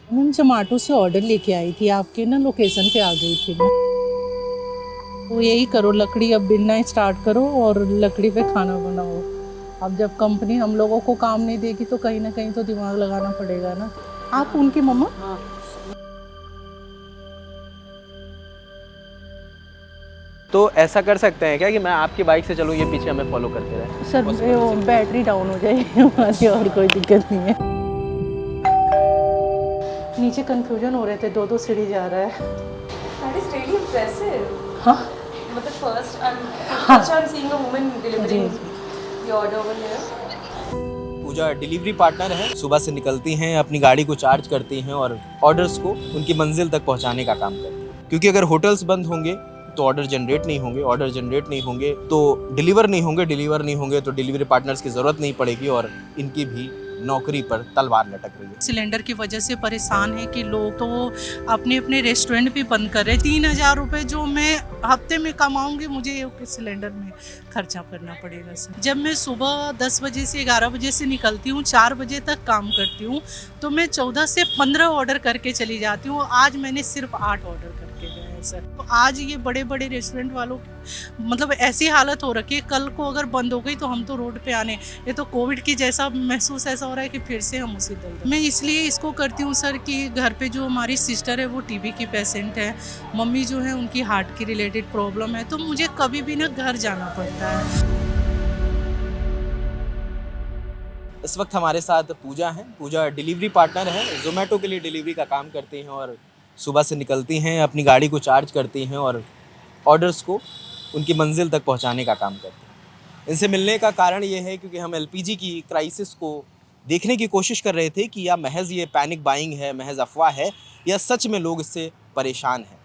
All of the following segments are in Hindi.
मैम जोमेटो से ऑर्डर लेके आई थी, आपके ना लोकेशन पे आ गई थी मैं। तो यही करो, लकड़ी अब बिनना स्टार्ट करो और लकड़ी पे खाना बनाओ। अब जब कंपनी हम लोगों को काम नहीं देगी तो कहीं ना कहीं तो दिमाग लगाना पड़ेगा ना। आप उनकी मम्मा? तो ऐसा कर सकते हैं क्या कि मैं आपकी बाइक से चलूँ, ये पीछे हमें फॉलो करते रहे? सर वो बैटरी डाउन हो जाएगी हमारी, और कोई दिक्कत नहीं है। नीचे कंफ्यूजन हो रहे थे, दो दो सीढ़ी जा रहा है। That is really impressive. हाँ मतलब हाँ first I'm seeing a woman delivering जी। the order over here. Puja delivery partner है, सुबह से निकलती हैं, अपनी गाड़ी को चार्ज करती हैं और ऑर्डर्स को उनकी मंजिल तक पहुंचाने का काम करती हैं। क्योंकि अगर होटल्स बंद होंगे तो ऑर्डर जनरेट नहीं होंगे, ऑर्डर जनरेट नहीं होंगे तो डिलीवर नहीं होंगे, डिलीवर नहीं होंगे तो डिलीवरी पार्टनर्स की ज़रूरत नहीं पड़ेगी और इनकी भी नौकरी पर तलवार लटक रही है। सिलेंडर की वजह से परेशान है कि लोग तो अपने अपने रेस्टोरेंट भी बंद कर रहे हैं। 3,000 रुपये जो मैं हफ्ते में कमाऊंगी, मुझे ये सिलेंडर में खर्चा करना पड़ेगा सर। जब मैं सुबह 10 बजे से 11 बजे से निकलती हूँ, 4 बजे तक काम करती हूँ, तो मैं 14 से 15 ऑर्डर करके चली जाती हूँ। आज मैंने सिर्फ 8 ऑर्डर करके गए हैं सर। तो आज ये बड़े बड़े रेस्टोरेंट वालों की मतलब ऐसी हालत हो रखी है, कल को अगर बंद हो गई तो हम तो रोड पे आने। ये तो कोविड की जैसा महसूस ऐसा हो रहा है कि फिर से हम उसी दलदल। मैं इसलिए इसको करती हूँ सर कि घर पे जो हमारी सिस्टर है वो टीबी की पेशेंट है, मम्मी जो है उनकी हार्ट की रिलेटेड प्रॉब्लम है, तो मुझे कभी भी ना घर जाना पड़ता है। इस वक्त हमारे साथ पूजा है। पूजा डिलीवरी पार्टनर है, जोमेटो के लिए डिलीवरी का काम करती हैं और सुबह से निकलती हैं, अपनी गाड़ी को चार्ज करती हैं और ऑर्डर्स को उनकी मंजिल तक पहुंचाने का काम करती हैं। इनसे मिलने का कारण ये है क्योंकि हम एलपीजी की क्राइसिस को देखने की कोशिश कर रहे थे कि या महज ये पैनिक बाइंग है, महज अफवाह है, या सच में लोग इससे परेशान हैं।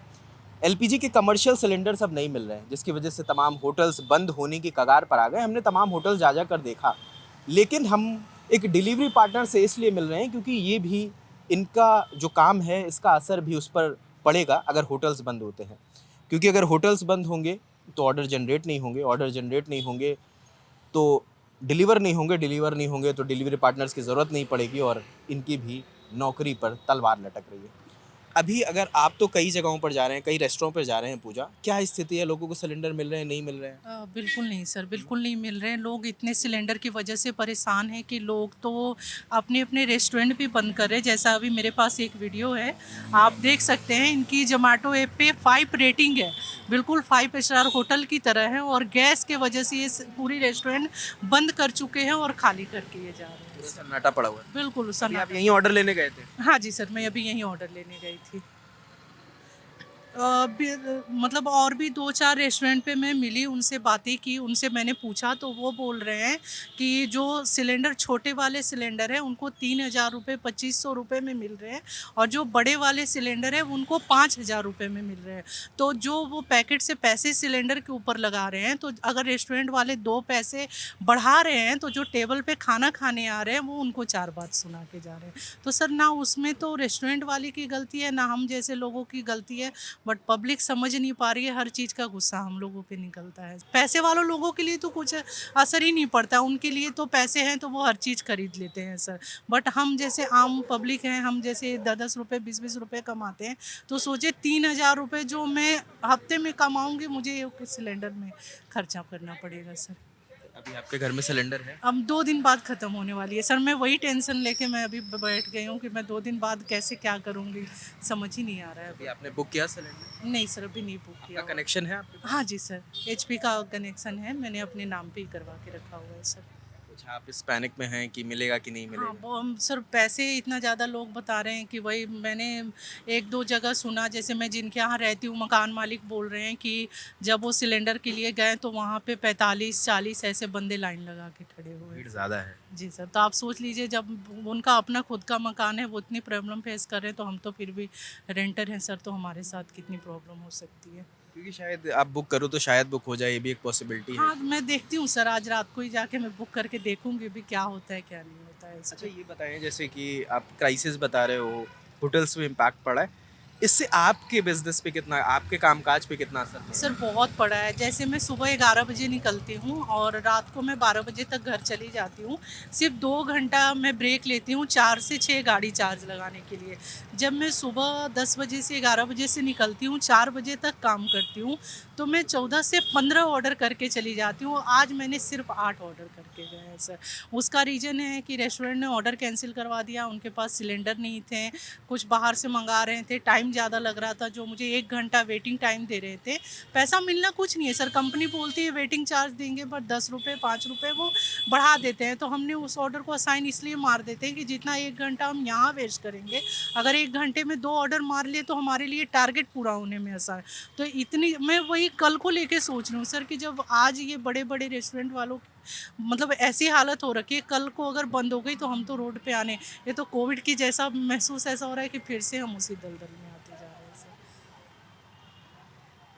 एलपीजी के कमर्शियल सिलेंडर्स अब नहीं मिल रहे हैं, जिसकी वजह से तमाम होटल्स बंद होने की कगार पर आ गए। हमने तमाम होटल जा जा कर देखा, लेकिन हम एक डिलीवरी पार्टनर से इसलिए मिल रहे हैं क्योंकि ये भी इनका जो काम है इसका असर भी उस पर पड़ेगा अगर होटल्स बंद होते हैं। क्योंकि अगर होटल्स बंद होंगे तो ऑर्डर जनरेट नहीं होंगे, ऑर्डर जनरेट नहीं होंगे तो डिलीवर नहीं होंगे, डिलीवर नहीं होंगे तो डिलीवरी पार्टनर्स की ज़रूरत नहीं पड़ेगी और इनकी भी नौकरी पर तलवार लटक रही है। अभी अगर आप तो कई जगहों पर जा रहे हैं, कई रेस्टोरेंट पर जा रहे हैं पूजा, क्या स्थिति है? लोगों को सिलेंडर मिल रहे हैं, नहीं मिल रहे हैं? बिल्कुल नहीं सर, बिल्कुल नहीं मिल रहे हैं। लोग इतने सिलेंडर की वजह से परेशान हैं कि लोग तो अपने अपने रेस्टोरेंट भी बंद कर रहे हैं। जैसा अभी मेरे पास एक वीडियो है, आप देख सकते हैं, इनकी जोमेटो ऐप पे 5 रेटिंग है, बिल्कुल 5 स्टार होटल की तरह है, और गैस के वजह से ये पूरी रेस्टोरेंट बंद कर चुके हैं और खाली करके ये जा रहे हैं। सन्नाटा पड़ा हुआ है। बिल्कुल अभी सर। आप यहीं ऑर्डर लेने गए थे? हाँ जी सर, मैं अभी यहीं ऑर्डर लेने गई थी। मतलब और भी 2-4 रेस्टोरेंट पे मैं मिली, उनसे बातें की, उनसे मैंने पूछा तो वो बोल रहे हैं कि जो सिलेंडर छोटे वाले सिलेंडर हैं उनको 3,000 रुपये 2,500 रुपये में मिल रहे हैं, और जो बड़े वाले सिलेंडर हैं उनको 5,000 रुपये में मिल रहे हैं। तो जो वो पैकेट से पैसे सिलेंडर के ऊपर लगा रहे हैं, तो अगर रेस्टोरेंट वाले 2 पैसे बढ़ा रहे हैं तो जो टेबल पे खाना खाने आ रहे हैं वो उनको 4 बात सुना के जा रहे हैं। तो सर ना उसमें तो रेस्टोरेंट वाले की गलती है, ना हम जैसे लोगों की गलती है, बट पब्लिक समझ नहीं पा रही है। हर चीज़ का गुस्सा हम लोगों पे निकलता है। पैसे वालों लोगों के लिए तो कुछ असर ही नहीं पड़ता, उनके लिए तो पैसे हैं तो वो हर चीज़ खरीद लेते हैं सर। बट हम जैसे आम पब्लिक हैं, हम जैसे 10-10 रुपये 20-20 रुपये कमाते हैं, तो सोचे 3,000 रुपये जो मैं हफ्ते में कमाऊँगी, मुझे ये सिलेंडर में खर्चा करना पड़ेगा सर। अभी आपके घर में सिलेंडर है? अब 2 दिन बाद ख़त्म होने वाली है सर। मैं वही टेंशन लेके मैं अभी बैठ गई हूँ कि मैं 2 दिन बाद कैसे क्या करूँगी, समझ ही नहीं आ रहा है अभी आपने बुक किया सिलेंडर? नहीं सर, अभी नहीं बुक किया। कनेक्शन है आपके पास? हाँ जी सर, एचपी का कनेक्शन है, मैंने अपने नाम पे ही करवा के रखा हुआ है सर। अच्छा, आप इस पैनिक में हैं कि मिलेगा कि नहीं हाँ, मिलेगा? वो हम सर पैसे इतना ज़्यादा लोग बता रहे हैं कि वही मैंने 1-2 जगह सुना, जैसे मैं जिनके यहाँ रहती हूँ मकान मालिक बोल रहे हैं कि जब वो सिलेंडर के लिए गए तो वहाँ पे 45-40 ऐसे बंदे लाइन लगा के खड़े हुए भीड़ हैं। ज़्यादा है। जी सर, तो आप सोच लीजिए, जब उनका अपना खुद का मकान है वो इतनी प्रॉब्लम फेस कर रहे हैं, तो हम तो फिर भी रेंटर हैं सर, तो हमारे साथ कितनी प्रॉब्लम हो सकती है। क्योंकि शायद आप बुक करो तो शायद बुक हो जाए, ये भी एक पॉसिबिलिटी है। हाँ, मैं देखती हूँ सर, आज रात को ही जाके मैं बुक करके देखूंगी भी क्या होता है क्या नहीं होता है अच्छा, इसमें। ये बताएं, जैसे कि आप क्राइसिस बता रहे हो, होटल्स में इम्पैक्ट पड़ा है, इससे आपके बिजनेस पे कितना, आपके कामकाज पे कितना असर पड़ा? सर बहुत पड़ा है। जैसे मैं सुबह 11 बजे निकलती हूँ और रात को मैं 12 बजे तक घर चली जाती हूँ। सिर्फ 2 घंटा मैं ब्रेक लेती हूँ 4 से 6 गाड़ी चार्ज लगाने के लिए। जब मैं सुबह 10 बजे से 11 बजे से निकलती हूँ, 4 बजे तक काम करती हूँ, तो मैं 14 से 15 ऑर्डर करके चली जाती हूँ। आज मैंने सिर्फ 8 ऑर्डर करके गए हैं सर। उसका रीज़न है कि रेस्टोरेंट ने ऑर्डर कैंसिल करवा दिया, उनके पास सिलेंडर नहीं थे, कुछ बाहर से मंगा रहे थे, टाइम ज़्यादा लग रहा था, जो मुझे 1 घंटा वेटिंग टाइम दे रहे थे। पैसा मिलना कुछ नहीं है सर, कंपनी बोलती है वेटिंग चार्ज देंगे, बट 10 रुपये 5 रुपये वो बढ़ा देते हैं। तो हमने उस ऑर्डर को असाइन इसलिए मार देते हैं कि जितना 1 घंटा हम यहाँ वेस्ट करेंगे, अगर 1 घंटे में 2 ऑर्डर मार लिए तो हमारे लिए टारगेट पूरा होने में आसान है। तो इतनी मैं वही कल को लेके सोच रही हूँ सर कि जब आज ये बड़े बड़े रेस्टोरेंट वालों की मतलब ऐसी हालत हो रखी है, कल को अगर बंद हो गई तो हम तो रोड पे आने, ये तो कोविड की जैसा महसूस ऐसा हो रहा है कि फिर से हम उसी दलदल में आते जा रहे हैं सर।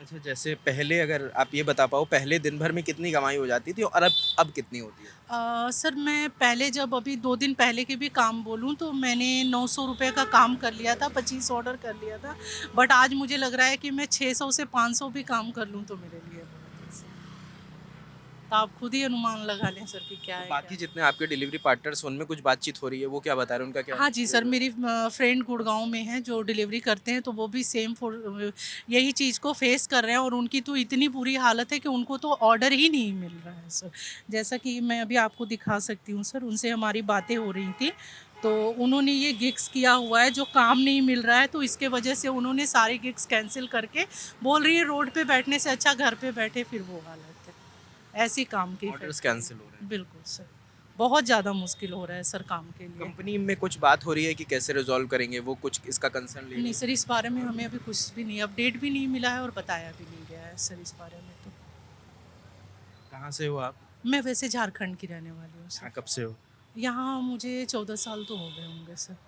अच्छा, जैसे पहले अगर आप ये बता पाओ, पहले दिन भर में कितनी कमाई हो जाती थी और अब कितनी होती है? सर मैं पहले जब अभी 2 दिन पहले के भी काम बोलूँ तो मैंने 900 रुपये का काम कर लिया था, 25 ऑर्डर कर लिया था। बट आज मुझे लग रहा है कि मैं 600 से 500 भी काम कर लूँ तो मेरे लिए बहुत है सर। तो आप खुद ही अनुमान लगा लें सर कि क्या है बाकी क्या जितने आपके डिलीवरी पार्टनर्स उनमें कुछ बातचीत हो रही है, वो क्या बता रहे हैं, उनका क्या? हाँ जी सर, मेरी फ्रेंड गुड़गांव में है जो डिलीवरी करते हैं, तो वो भी सेम यही चीज़ को फेस कर रहे हैं और उनकी तो इतनी बुरी हालत है कि उनको तो ऑर्डर ही नहीं मिल रहा है सर। जैसा कि मैं अभी आपको दिखा सकती हूँ सर, उनसे हमारी बातें हो रही थी, तो उन्होंने ये गिग्स किया हुआ है, जो काम नहीं मिल रहा है, तो इसके वजह से उन्होंने सारे गिग्स कैंसिल करके बोल रही है रोड पे बैठने से अच्छा घर पे बैठे, फिर वो हालत है। ऐसी काम की ऑर्डर्स कैंसिल हो रहे हैं। बिल्कुल सर, बहुत ज़्यादा मुश्किल हो रहा है सर काम के लिए। कंपनी में कुछ बात हो रही है कि कैसे रिजॉल्व करेंगे, वो कुछ इसका कंसर्न ले रही नहीं है? सर, इस बारे में हमें अभी कुछ भी नहीं, अपडेट भी नहीं मिला है और बताया भी नहीं गया है सर इस बारे में तो। कहाँ से हो आप? मैं वैसे झारखंड की रहने वाली हूँ हाँ, सर। कब से हो? यहाँ मुझे 14 साल तो हो गए होंगे सर।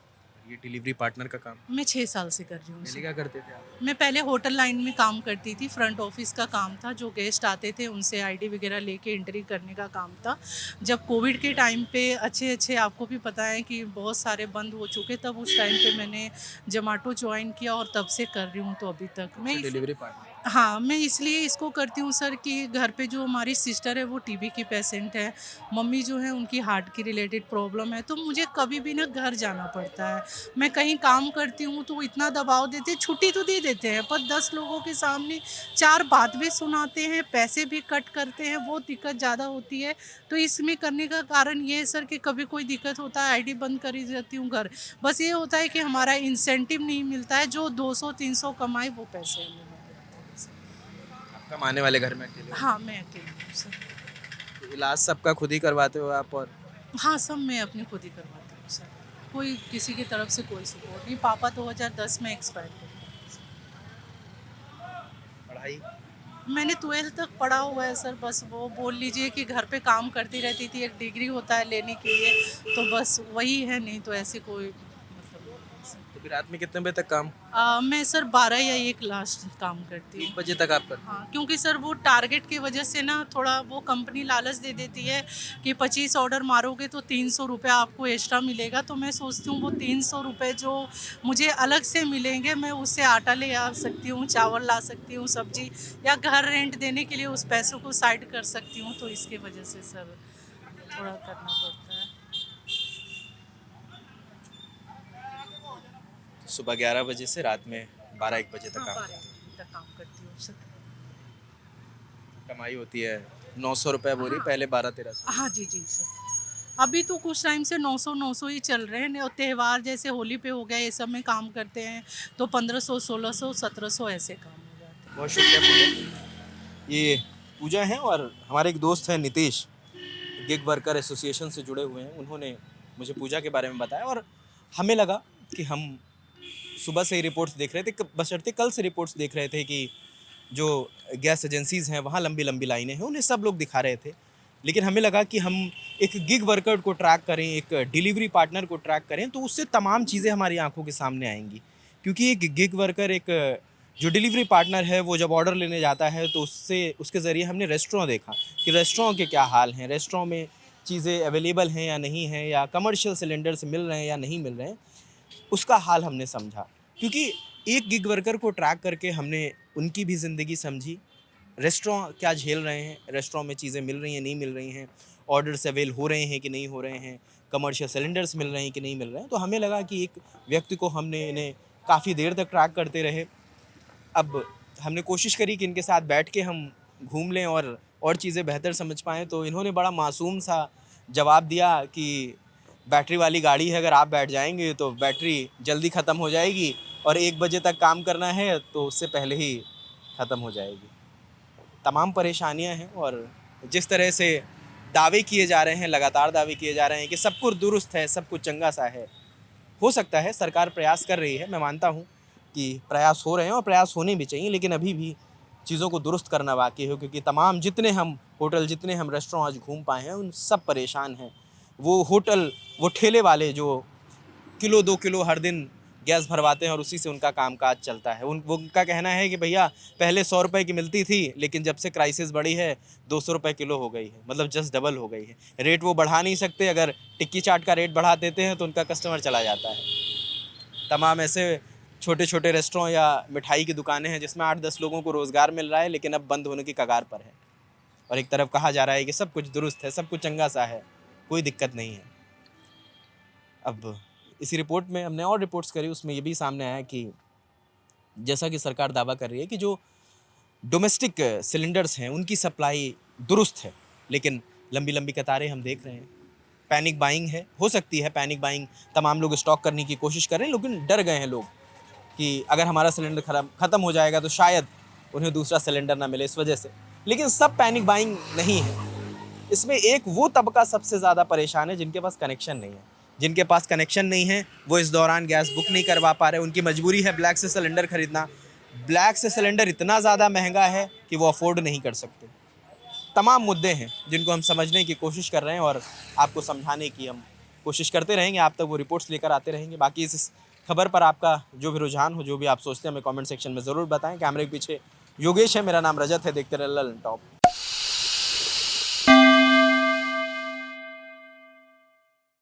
ये डिलीवरी पार्टनर का काम मैं 6 साल से कर रही हूँ पहले सर। क्या करते थे आप? मैं पहले होटल लाइन में काम करती थी, फ्रंट ऑफिस का काम था, जो गेस्ट आते थे उनसे आईडी वगैरह लेके एंट्री करने का काम था। जब कोविड के टाइम पे अच्छे आपको भी पता है कि बहुत सारे बंद हो चुके, तब उस टाइम पे मैंने ज़ोमैटो ज्वाइन किया और तब से कर रही हूँ तो अभी तक मैं डिलीवरी पार्टनर। हाँ, मैं इसलिए इसको करती हूँ सर कि घर पे जो हमारी सिस्टर है वो टीबी की पेशेंट है, मम्मी जो है उनकी हार्ट की रिलेटेड प्रॉब्लम है, तो मुझे कभी भी ना घर जाना पड़ता है। मैं कहीं काम करती हूँ तो इतना दबाव देते हैं, छुट्टी तो दे देते हैं पर 10 लोगों के सामने 4 बात भी सुनाते हैं, पैसे भी कट करते हैं, वो दिक्कत ज़्यादा होती है। तो इसमें करने का कारण ये है सर कि कभी कोई दिक्कत होता है आईडी बंद करी जाती हूँ घर। बस ये होता है कि हमारा इंसेंटिव नहीं मिलता है, जो 200-300 कमाए वो पैसे हमें मिल जाते हैं सर। कमाने वाले घर में अकेले हो? हाँ, मैं अकेली हूँ सर। तो इलाज सबका खुद ही करवाते हो आप? और हाँ, सब मैं अपनी खुद ही करवाती हूँ सर। कोई किसी की तरफ से कोई सपोर्ट नहीं। पापा 2010 में एक्सपायर हो गए। पढ़ाई? मैंने 12th तक पढ़ा हुआ है सर, बस वो बोल लीजिए कि घर पे काम करती रहती थी, एक डिग्री होता है लेने के लिए, तो बस वही है, नहीं तो ऐसे कोई मतलब नहीं है सर। तो फिर रात में कितने बजे तक काम? मैं सर 12 या 1 लास्ट काम करती हूँ। 1 बजे तक आप करते हो? हाँ, क्योंकि सर वो टारगेट की वजह से ना थोड़ा वो कंपनी लालच दे देती है कि 25 ऑर्डर मारोगे तो 300 रुपये आपको एक्स्ट्रा मिलेगा, तो मैं सोचती हूँ वो 300 रुपये जो मुझे अलग से मिलेंगे, मैं उससे आटा ले आ सकती हूँ, चावल ला सकती हूँ, सब्जी, या घर रेंट देने के लिए उस पैसों को साइड कर सकती हूँ, तो इसके वजह से सर थोड़ा करना पड़ता है। सुबह 11 बजे से रात में 12-1 बजे तक हाँ, काम 12 करते हो। तक काम करती हूँ सर। कमाई होती है 900 रुपये बोरी, हाँ। पहले 12-1300। हाँ जी, जी सर। अभी तो कुछ टाइम से 900 ही चल रहे हैं, और त्यौहार जैसे होली पे हो गया, ये सब में काम करते हैं तो 1500, 1600, 1700 ऐसे काम हो जाते हैं। बहुत शुक्रिया पूजा। ये पूजा हैं और हमारे एक दोस्त हैं नितेश, गिग वर्कर एसोसिएशन से जुड़े हुए हैं। उन्होंने मुझे पूजा के बारे में बताया और हमें लगा कि हम सुबह से ही रिपोर्ट्स देख रहे थे, बशर्ते कल से रिपोर्ट्स देख रहे थे कि जो गैस एजेंसीज़ हैं वहाँ लंबी लंबी लाइनें हैं, उन्हें सब लोग दिखा रहे थे। लेकिन हमें लगा कि हम एक गिग वर्कर को ट्रैक करें, एक डिलीवरी पार्टनर को ट्रैक करें, तो उससे तमाम चीज़ें हमारी आंखों के सामने आएंगी। क्योंकि एक गिग वर्कर, एक जो डिलीवरी पार्टनर है, वो जब ऑर्डर लेने जाता है तो उसके ज़रिए हमने रेस्टोरेंट देखा कि रेस्टोरेंट के क्या हाल हैं, रेस्टोरेंट में चीज़ें अवेलेबल हैं या नहीं हैं, या कमर्शियल सिलेंडर्स मिल रहे हैं या नहीं मिल रहे हैं, उसका हाल हमने समझा। क्योंकि एक गिग वर्कर को ट्रैक करके हमने उनकी भी ज़िंदगी समझी, रेस्टोरेंट क्या झेल रहे हैं, रेस्टोरेंट में चीज़ें मिल रही हैं, नहीं मिल रही हैं, ऑर्डर्स अवेल हो रहे हैं कि नहीं हो रहे हैं, कमर्शियल सिलेंडर्स मिल रहे हैं कि नहीं मिल रहे हैं। तो हमें लगा कि एक व्यक्ति को हमने इन्हें काफ़ी देर तक ट्रैक करते रहे। अब हमने कोशिश करी कि इनके साथ बैठ के हम घूम लें और चीज़ें बेहतर समझ पाएँ, तो इन्होंने बड़ा मासूम सा जवाब दिया कि बैटरी वाली गाड़ी है, अगर आप बैठ जाएंगे तो बैटरी जल्दी ख़त्म हो जाएगी और 1 बजे तक काम करना है तो उससे पहले ही ख़त्म हो जाएगी। तमाम परेशानियां हैं और जिस तरह से दावे किए जा रहे हैं, लगातार दावे किए जा रहे हैं कि सब कुछ दुरुस्त है, सब कुछ चंगा सा है। हो सकता है सरकार प्रयास कर रही है, मैं मानता हूँ कि प्रयास हो रहे हैं और प्रयास होने भी चाहिए, लेकिन अभी भी चीज़ों को दुरुस्त करना बाकी है, क्योंकि तमाम जितने हम होटल, जितने हम रेस्टोरेंट आज घूम पाए हैं, उन सब परेशान हैं। वो होटल, वो ठेले वाले जो किलो 2 किलो हर दिन गैस भरवाते हैं और उसी से उनका कामकाज चलता है। उनका कहना है कि भैया पहले 100 रुपये की मिलती थी, लेकिन जब से क्राइसिस बढ़ी है 200 रुपये किलो हो गई है, मतलब जस्ट डबल हो गई है। रेट वो बढ़ा नहीं सकते, अगर टिक्की चाट का रेट बढ़ा देते हैं तो उनका कस्टमर चला जाता है। तमाम ऐसे छोटे छोटे रेस्टोरेंट या मिठाई की दुकानें हैं जिसमें 8-10 लोगों को रोज़गार मिल रहा है, लेकिन अब बंद होने की कगार पर है। और एक तरफ कहा जा रहा है कि सब कुछ दुरुस्त है, सब कुछ चंगा सा है, कोई दिक्कत नहीं है। अब इसी रिपोर्ट में हमने और रिपोर्ट्स करी, उसमें ये भी सामने आया कि जैसा कि सरकार दावा कर रही है कि जो डोमेस्टिक सिलेंडर्स हैं उनकी सप्लाई दुरुस्त है, लेकिन लंबी लंबी कतारें हम देख रहे हैं। पैनिक बाइंग है, हो सकती है पैनिक बाइंग, तमाम लोग स्टॉक करने की कोशिश कर रहे हैं, लेकिन डर गए हैं लोग कि अगर हमारा सिलेंडर ख़त्म हो जाएगा तो शायद उन्हें दूसरा सिलेंडर ना मिले, इस वजह से। लेकिन सब पैनिक बाइंग नहीं है, इसमें एक वो तबका सबसे ज़्यादा परेशान है जिनके पास कनेक्शन नहीं है। जिनके पास कनेक्शन नहीं है वो इस दौरान गैस बुक नहीं करवा पा रहे, उनकी मजबूरी है ब्लैक से सिलेंडर खरीदना। ब्लैक से सिलेंडर इतना ज़्यादा महंगा है कि वो अफोर्ड नहीं कर सकते। तमाम मुद्दे हैं जिनको हम समझने की कोशिश कर रहे हैं और आपको समझाने की हम कोशिश करते रहेंगे, आप तक वो रिपोर्ट्स लेकर आते रहेंगे। बाकी इस खबर पर आपका जो भी रुझान हो, जो भी आप सोचते हैं, हमें कमेंट सेक्शन में ज़रूर बताएं। कैमरे के पीछे योगेश है, मेरा नाम रजत है, देखते रहे ललन टॉप।